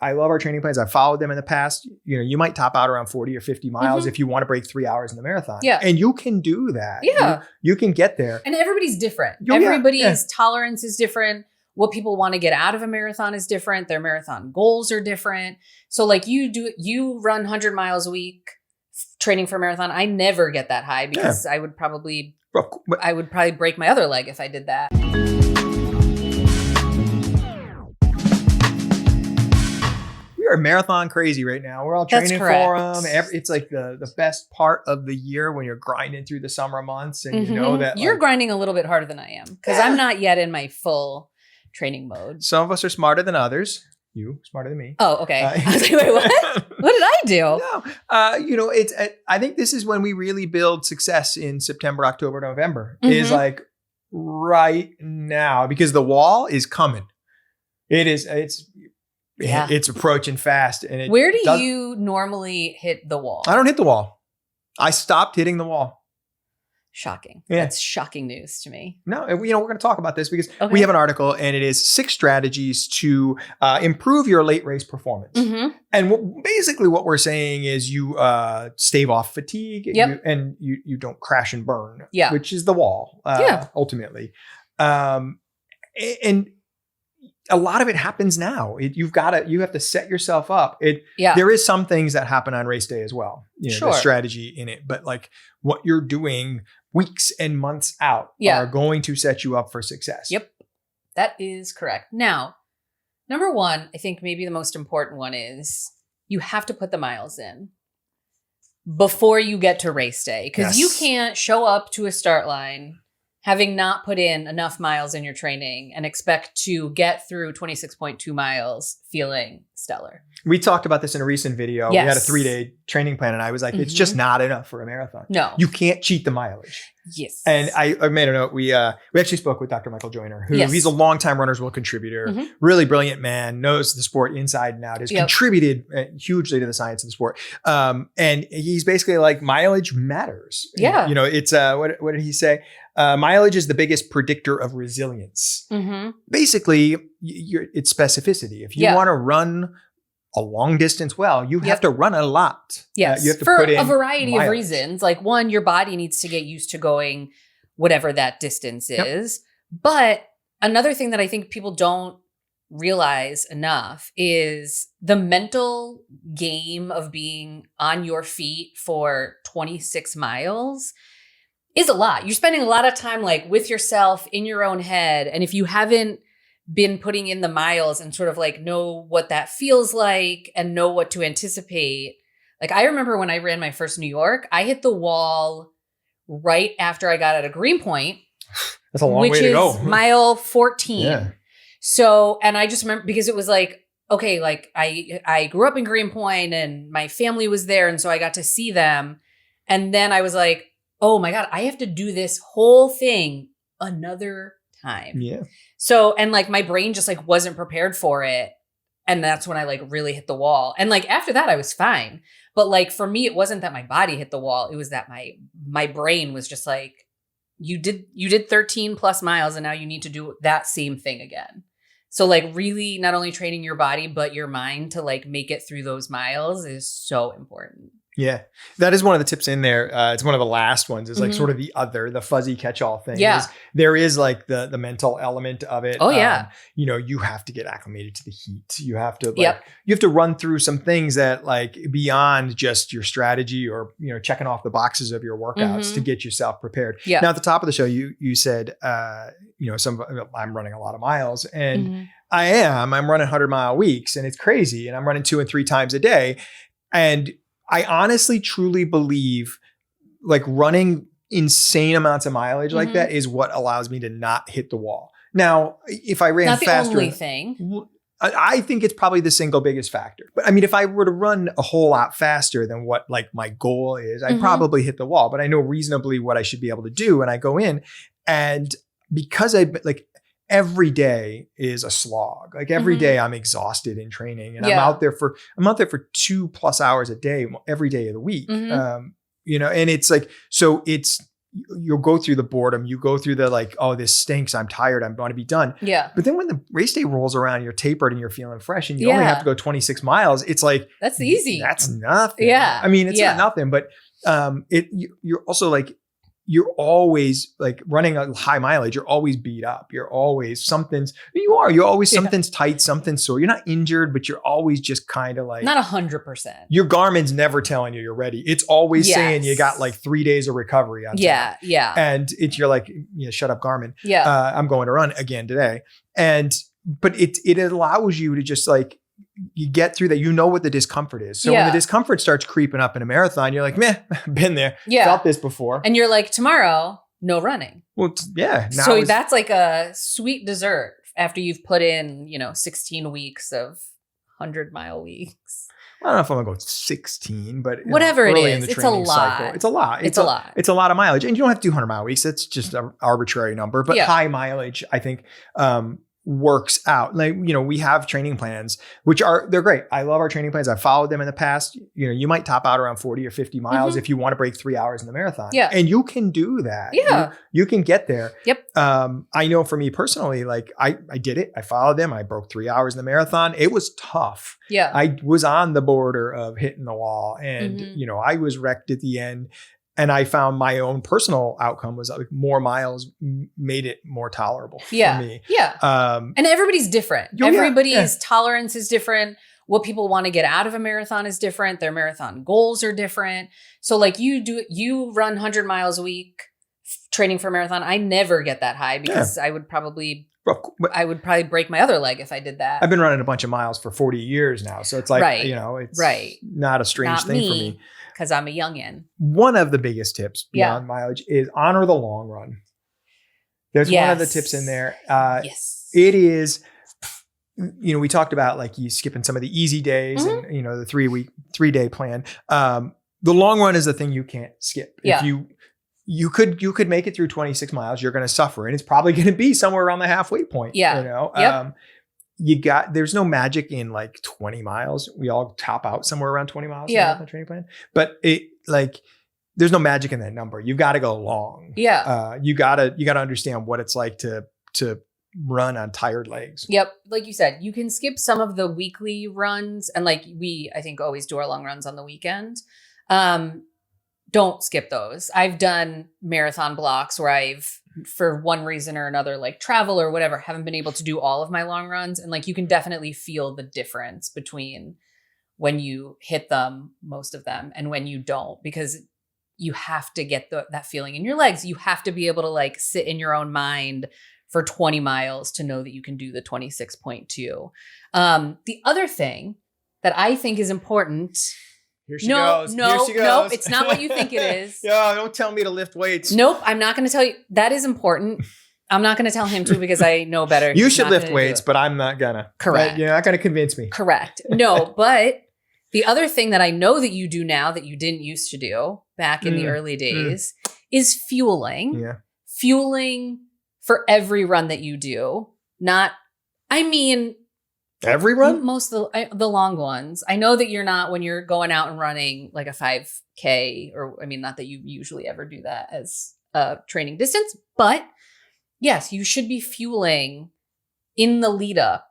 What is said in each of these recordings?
I love our training plans. I've followed them in the past. You know, you might top out around 40 or 50 miles if you want to break 3 hours in the marathon. Yeah. And you can do that. Yeah. You can get there. And everybody's different. Yeah. Everybody's tolerance is different. What people want to get out of a marathon is different. Their marathon goals are different. So like you run 100 miles a week training for a marathon. I never get that high because I would probably break my other leg if I did that. We are marathon crazy right now. We're all training for them. It's like the best part of the year when you're grinding through the summer months, and you know that you're grinding a little bit harder than I am because I'm not yet in my full training mode. Some of us are smarter than others. You smarter than me. Oh, okay. I was like, wait, what? What did I do? No, I think this is when we really build success in September, October, November. Is like right now because the wall is coming. It's approaching fast. And where do you normally hit the wall? I don't hit the wall. I stopped hitting the wall. Shocking. Yeah. That's shocking news to me. No, we're going to talk about this because we have an article and it is 6 strategies to improve your late race performance. And basically what we're saying is you stave off fatigue and you don't crash and burn, which is the wall ultimately. And a lot of it happens now. You have to set yourself up. There is some things that happen on race day as well. The strategy in it, but like what you're doing weeks and months out are going to set you up for success. Yep. That is correct. Now, number 1, I think maybe the most important one is you have to put the miles in before you get to race day because you can't show up to a start line having not put in enough miles in your training and expect to get through 26.2 miles feeling stellar. We talked about this in a recent video. We had a 3-day training plan and I was like, it's just not enough for a marathon. No. You can't cheat the mileage. Yes. And I made a note. We actually spoke with Dr. Michael Joyner, who he's a longtime Runner's World contributor, really brilliant man, knows the sport inside and out, has contributed hugely to the science of the sport. And he's basically like mileage matters. Yeah. It's what did he say? Mileage is the biggest predictor of resilience. Basically, it's specificity. If you want to run a long distance well, you have to run a lot. Yes, you have to for put in a variety mileage. of reasons. Like 1, your body needs to get used to going whatever that distance is. But another thing that I think people don't realize enough is the mental game of being on your feet for 26 miles is a lot. You're spending a lot of time like with yourself in your own head. And if you haven't been putting in the miles and sort of like know what that feels like and know what to anticipate. Like I remember when I ran my first New York, I hit the wall right after I got out of Greenpoint. That's a long way to go. Which is mile 14. Yeah. So, and I just remember because it was like, okay, like I grew up in Greenpoint and my family was there. And so I got to see them. And then I was like, oh my God, I have to do this whole thing another time. Yeah. So, and like my brain just like wasn't prepared for it. And that's when I like really hit the wall. And like after that, I was fine. But like for me, it wasn't that my body hit the wall. It was that my brain was just like, you did 13 plus miles and now you need to do that same thing again. So like really not only training your body, but your mind to like make it through those miles is so important. Yeah. That is one of the tips in there. It's one of the last ones is like sort of the fuzzy catch-all thing. Yeah. There is like the mental element of it. Oh yeah. You have to get acclimated to the heat. You have to you have to run through some things that like beyond just your strategy or, checking off the boxes of your workouts to get yourself prepared. Yeah. Now at the top of the show, you said, I'm running a lot of miles and I'm running 100-mile weeks and it's crazy. And I'm running 2 and 3 times a day. And I honestly, truly believe like running insane amounts of mileage like that is what allows me to not hit the wall. Now, if I ran faster, not the only thing. I think it's probably the single biggest factor. But I mean, if I were to run a whole lot faster than what like my goal is, I'd probably hit the wall, but I know reasonably what I should be able to do. And I go in and because every day is a slog. Like every day I'm exhausted in training and I'm out there for 2+ hours a day, every day of the week. And it's like, so it's, you'll go through the boredom. You go through the like, oh, this stinks. I'm tired. I'm going to be done. Yeah. But then when the race day rolls around, you're tapered and you're feeling fresh and you only have to go 26 miles. It's like, that's easy. That's nothing. Yeah. I mean, it's not nothing, but you're also like, you're always like running a high mileage. You're always beat up. You're always something's tight, something's sore. You're not injured, but you're always just kind of like not 100%. Your Garmin's never telling you you're ready. It's always saying you got like 3 days of recovery on time. Yeah. And you're like, shut up, Garmin. Yeah. I'm going to run again today. But it allows you to just like, you get through that, what the discomfort is. So when the discomfort starts creeping up in a marathon, you're like, meh, been there, felt this before. And you're like, tomorrow, no running. Well, yeah. So that's like a sweet dessert after you've put in, 16 weeks of 100-mile weeks. I don't know if I'm gonna go 16, but whatever it is, it's a lot. Cycle, it's a lot. It's a lot. It's a lot of mileage, and you don't have to do 100-mile weeks. That's just an arbitrary number. But high mileage, I think, works out. Like, we have training plans, they're great. I love our training plans. I've followed them in the past. You might top out around 40 or 50 miles if you want to break 3 hours in the marathon. Yeah. And you can do that. Yeah. You can get there. Yep. I know for me personally, like I did it. I followed them. I broke 3 hours in the marathon. It was tough. Yeah. I was on the border of hitting the wall and, I was wrecked at the end. And I found my own personal outcome was like more miles made it more tolerable for me. Yeah. And everybody's different. Everybody's tolerance is different. What people want to get out of a marathon is different. Their marathon goals are different. So like you run 100 miles a week training for a marathon. I never get that high because I would probably break my other leg if I did that. I've been running a bunch of miles for 40 years now. So it's like, it's not a strange thing for me. Because I'm a youngin. One of the biggest tips beyond mileage is honor the long run. There's one of the tips in there. Yes. It is, we talked about like you skipping some of the easy days and, the 3-day plan. The long run is the thing you can't skip. Yeah. If you could make it through 26 miles, you're going to suffer. And it's probably going to be somewhere around the halfway point. Yeah. There's no magic in like 20 miles. We all top out somewhere around 20 miles. Yeah. In the training plan, but there's no magic in that number. You've got to go long. Yeah. You gotta understand what it's like to run on tired legs. Yep. Like you said, you can skip some of the weekly runs. And like I think always do our long runs on the weekend. Don't skip those. I've done marathon blocks where I've, for one reason or another, like travel or whatever, haven't been able to do all of my long runs. And like, you can definitely feel the difference between when you hit them, most of them, and when you don't, because you have to get that feeling in your legs. You have to be able to like sit in your own mind for 20 miles to know that you can do the 26.2. The other thing that I think is important. Here she goes. No, it's not what you think it is. Don't tell me to lift weights. Nope, I'm not going to tell you. That is important. I'm not going to tell him to because I know better. You should lift weights, but I'm not gonna. Correct. You're not going to convince me. Correct. No, but the other thing that I know that you do now that you didn't used to do back in the early days is fueling. Yeah. Fueling for every run that you do. Every run? Most of the long ones. I know that you're not when you're going out and running like a 5K not that you usually ever do that as a training distance, but yes, you should be fueling in the lead up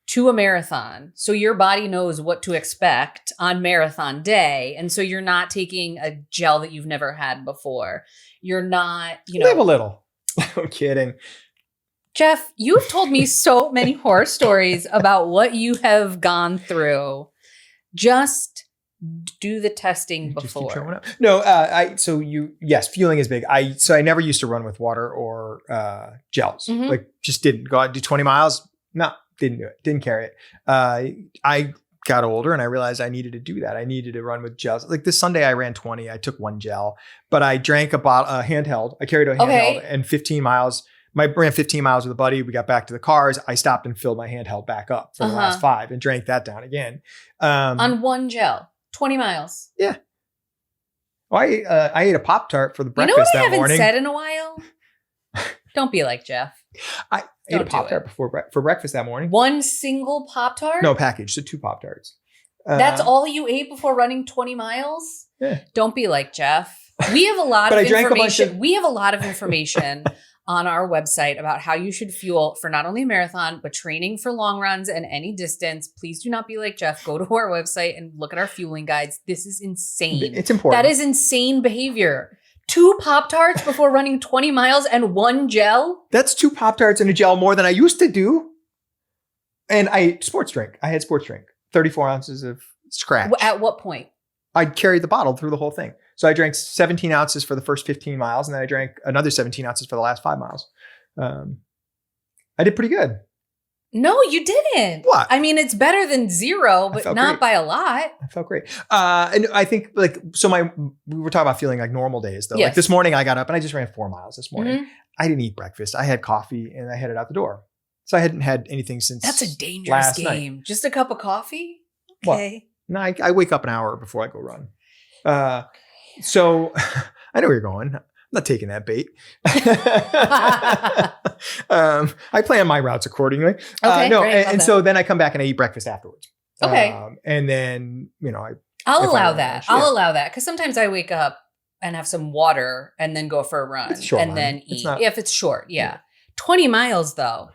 to a marathon. So your body knows what to expect on marathon day. And so you're not taking a gel that you've never had before. You're not, Live a little. I'm kidding. Jeff, you've told me so many horror stories about what you have gone through. Just do the testing before. No, yes, fueling is big. I never used to run with water or gels. Like just didn't go out, do 20 miles. No, didn't do it. Didn't carry it. I got older and I realized I needed to do that. I needed to run with gels. Like this Sunday I ran 20. I took one gel, but I drank a handheld. I carried a handheld and 15 miles. I ran 15 miles with a buddy. We got back to the cars. I stopped and filled my handheld back up for the last 5 and drank that down again. On one gel, 20 miles. Yeah. Well, I ate a Pop-Tart for the breakfast that morning. You know what I haven't said in a while? Don't be like Jeff. I ate a Pop-Tart for breakfast that morning. One single Pop-Tart? No, package. So 2 Pop-Tarts. That's all you ate before running 20 miles? Yeah. Don't be like Jeff. We have a lot But of I drank a bunch information. of- We have a lot of information on our website about how you should fuel for not only a marathon, but training for long runs and any distance. Please do not be like Jeff. Go to our website and look at our fueling guides. This is insane. It's important. That is insane behavior. 2 Pop-Tarts before running 20 miles and 1 gel? That's 2 Pop-Tarts and a gel more than I used to do. And I sports drink. I had sports drink. 34 ounces of Scratch. At what point? I carried the bottle through the whole thing. So I drank 17 ounces for the first 15 miles, and then I drank another 17 ounces for the last 5 miles. I did pretty good. No, you didn't. What? I mean, it's better than 0, but not great. by a lot. I felt great. And I think we were talking about feeling like normal days though. Yes. Like this morning I got up and I just ran 4 miles this morning. Mhm. I didn't eat breakfast. I had coffee and I headed out the door. So I hadn't had anything since That's a dangerous last game. night. Just a cup of coffee? What? Okay. No, I wake up an hour before I go run. So I know where you're going. I'm not taking that bait. I plan my routes accordingly. Okay, no, great. and so then I come back and I eat breakfast afterwards. Okay. And then, I'll if I allow run that. lunch, I'll yeah. allow that. Because sometimes I wake up and have some water and then go for a run It's a short and run. then It's eat. not- If it's short, yeah. 20 miles though.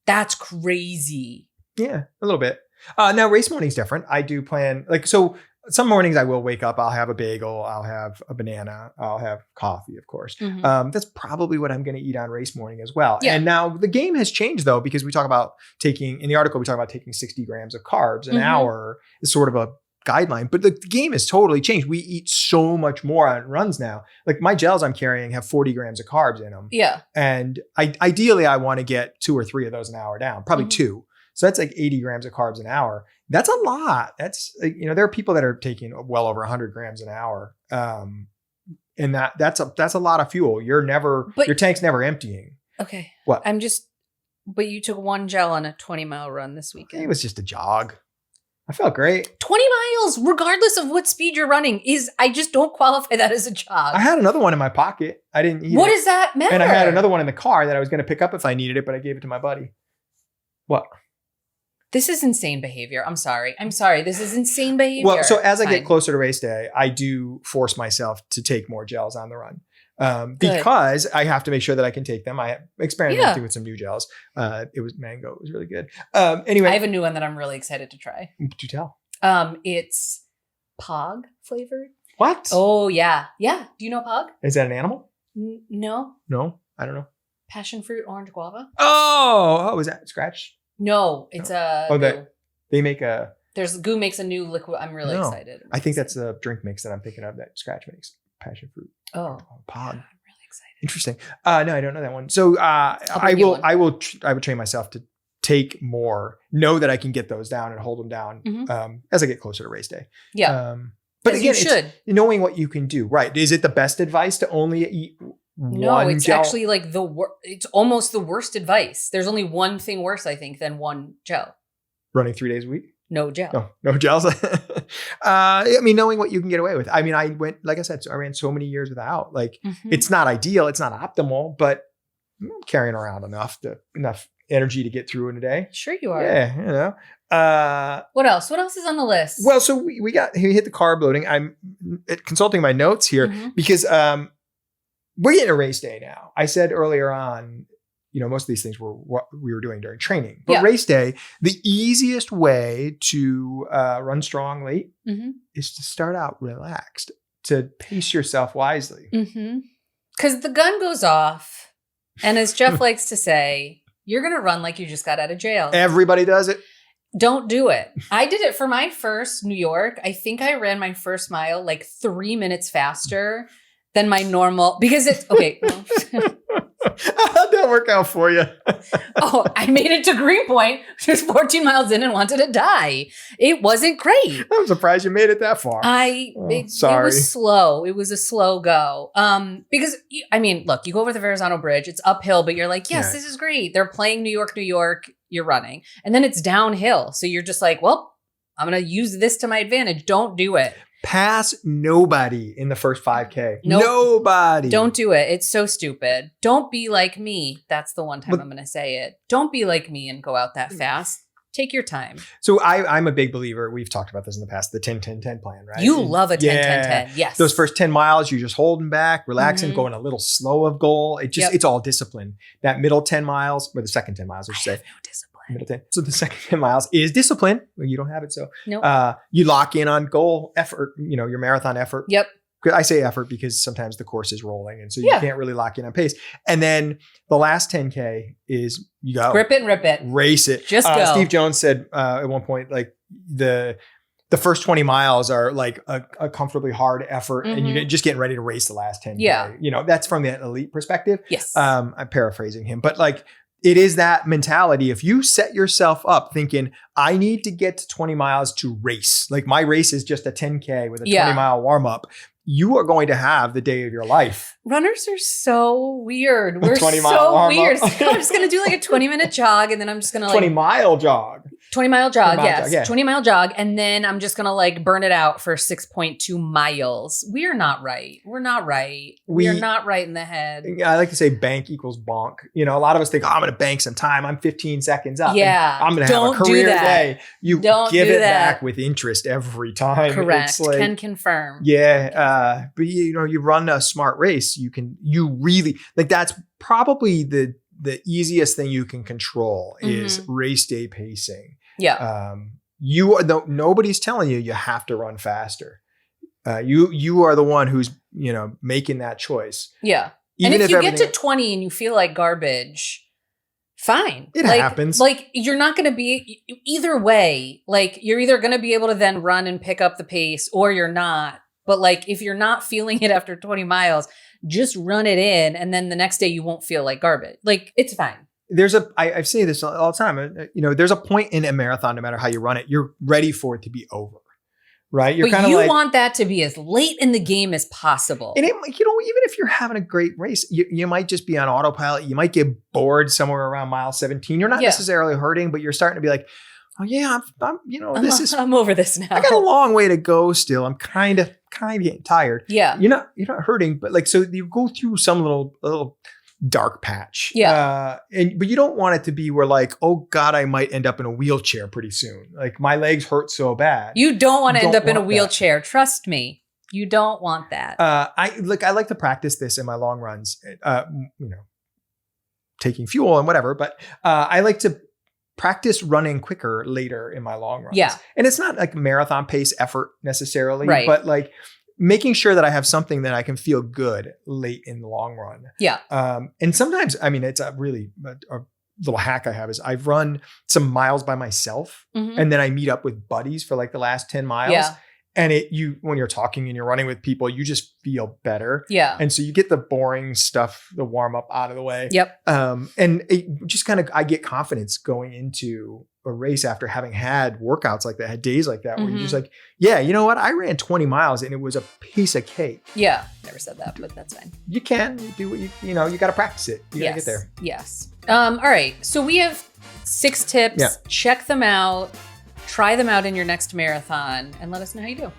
That's crazy. Yeah, a little bit. Now race morning's different. I do plan so some mornings I will wake up, I'll have a bagel, I'll have a banana, I'll have coffee, of course. Mhm. That's probably what I'm going to eat on race morning as well. Yeah. And now the game has changed though, because we talk about in the article, we talk about taking 60 grams of carbs an Mhm. hour is sort of a guideline, but the game has totally changed. We eat so much more on runs now. Like my gels I'm carrying have 40 grams of carbs in them. Yeah. And ideally I want to get 2 or 3 of those an hour down, probably Mhm. 2. So that's like 80 grams of carbs an hour. That's a lot. That's, there are people that are taking well over 100 grams an hour. And that's a lot of fuel. Your tank's never emptying. Okay. What? But you took 1 gel on a 20-mile run this It weekend. was just a jog. I felt great. 20 miles, regardless of what speed you're running, I just don't qualify that as a jog. I had another one in my pocket. I didn't eat What it. does that matter? And I had another one in the car that I was going to pick up if I needed it, but I gave it to my buddy. What? This is insane behavior. I'm sorry. This is insane behavior. Well, so as I get Fine. closer to race day, I do force myself to take more gels on the run Good. because I have to make sure that I can take them. I experimented Yeah. with some new gels. It was mango. It was really good. Anyway, I have a new one that I'm really excited to try. do tell. It's Pog flavored. What? Oh yeah. Yeah. Do you know Pog? Is that an animal? No. No, I don't know. Passion fruit, orange guava? Oh, is that Scratch? No, it's a Oh, goo. They make a. Goo makes a new liquid. I'm really No. excited. I think that's a drink mix that I'm thinking of that Scratch makes. Passion fruit. Oh, Pod. I'm really excited. Interesting. No, I don't know that one. So bring you one. I will train myself to take more, know that I can get those down and hold them down Mhm. as I get closer to race day. Yeah. But As again, you it's should. knowing what you can do, right? Is it the best advice to only eat No, one it's gel? actually like it's almost the worst advice. There's only one thing worse, I think, than 1 gel. Running 3 days a week? No gel. No gels. I mean, knowing what you can get away with. I mean, I went, like I said, I ran so many years without. Like, Mhm. it's not ideal, it's not optimal, but I'm carrying around enough energy to get through in a day. Sure you are. Yeah, What else? What else is on the list? well, so we hit the carb loading. I'm consulting my notes here Mhm. because we're getting a race day now. I said earlier on, most of these things were what we were doing during training. But Yeah. race day, the easiest way to run strong late Mhm. is to start out relaxed, to pace yourself wisely. Because the gun goes off, and as Jeff likes to say, you're going to run like you just got out of jail. Everybody does it. Don't do it. I did it for my first New York. I think I ran my first mile like 3 minutes faster than my normal, because it's okay. How'd that work out for you? Oh, I made it to Greenpoint, just 14 miles in and wanted to die. It wasn't great. I'm surprised you made it that far. It sorry. was slow. It was a slow go. Because I mean, look, you go over the Verrazano Bridge, it's uphill, but you're like, yes, Yeah. this is great. They're playing New York, you're running. And then it's downhill. So you're just like, well, I'm going to use this to my advantage. Don't do it. Pass nobody in the first 5K. Nope. Nobody. Don't do it. It's so stupid. Don't be like me. That's the one time But- I'm going to say it. Don't be like me and go out that fast. Take your time. So I'm a big believer. We've talked about this in the past, the 10-10-10 plan, right? You love a 10-10-10. Yes. Those first 10 miles, you're just holding back, relaxing, going a little slow of goal. It's all discipline. That middle 10 miles, or the second 10 miles, I should say. No discipline. Middle 10. So the second 10 miles is discipline. Well, you don't have it. So nope. You lock in on goal effort, your marathon effort. Yep. I say effort because sometimes the course is rolling. And so you can't really lock in on pace. And then the last 10K is you go. Grip it and rip it. Race it. Just go. Steve Jones said at one point, like the first 20 miles are like a comfortably hard effort and you're just getting ready to race the last 10K. Yeah. That's from the elite perspective. Yes. I'm paraphrasing him, but like it is that mentality. If you set yourself up thinking, I need to get to 20 miles to race, like my race is just a 10K with a 20-mile warm up, you are going to have the day of your life. Runners are so weird. We're 20-mile so weird. So I'm just going to do like a 20-minute jog and then I'm just going to 20-mile jog. 20-mile jog, yes. Yeah. 20-mile jog. And then I'm just going to like burn it out for 6.2 miles. We are not right. We're not right. We are not right in the head. I like to say bank equals bonk. A lot of us think, I'm going to bank some time. I'm 15 seconds up. Yeah. I'm going to have a career day. You don't give it back with interest every time. Correct. Can confirm. Yeah. But you run a smart race. You really like that's probably the easiest thing you can control is race day pacing. Yeah. Nobody's telling you have to run faster. You are the one who's, making that choice. Yeah. Even and if you get to 20 and you feel like garbage, fine. It happens. Like you're not going to be either way. Like you're either going to be able to then run and pick up the pace or you're not. But like if you're not feeling it after 20 miles, just run it in. And then the next day you won't feel like garbage. Like it's fine. I say this all the time, there's a point in a marathon, no matter how you run it, you're ready for it to be over, right? You're kind of like, want that to be as late in the game as possible. And even if you're having a great race, you might just be on autopilot. You might get bored somewhere around mile 17. You're not necessarily hurting, but you're starting to be like, oh yeah, I'm over this now. I got a long way to go still. I'm kind of getting tired. Yeah. You're not hurting, but like, so you go through some little dark patch. Yeah. But you don't want it to be where like, oh God, I might end up in a wheelchair pretty soon. Like my legs hurt so bad. You don't want to end up in a wheelchair. Trust me. You don't want that. I like to practice this in my long runs, taking fuel and whatever, but I like to practice running quicker later in my long runs. Yeah. And it's not like marathon pace effort necessarily, right. But like making sure that I have something that I can feel good late in the long run. Yeah. And sometimes, it's a little hack I have is I've run some miles by myself and then I meet up with buddies for like the last 10 miles. Yeah. And when you're talking and you're running with people, you just feel better. Yeah. And so you get the boring stuff, the warm up out of the way. Yep. And it just I get confidence going into a race after having had workouts like that, had days like that, where you're just like, yeah, you know what? I ran 20 miles and it was a piece of cake. Yeah. Never said that, but that's fine. You can do what you got to practice it. You got to get there. Yes. All right. So we have 6 tips. Yeah. Check them out. Try them out in your next marathon and let us know how you do.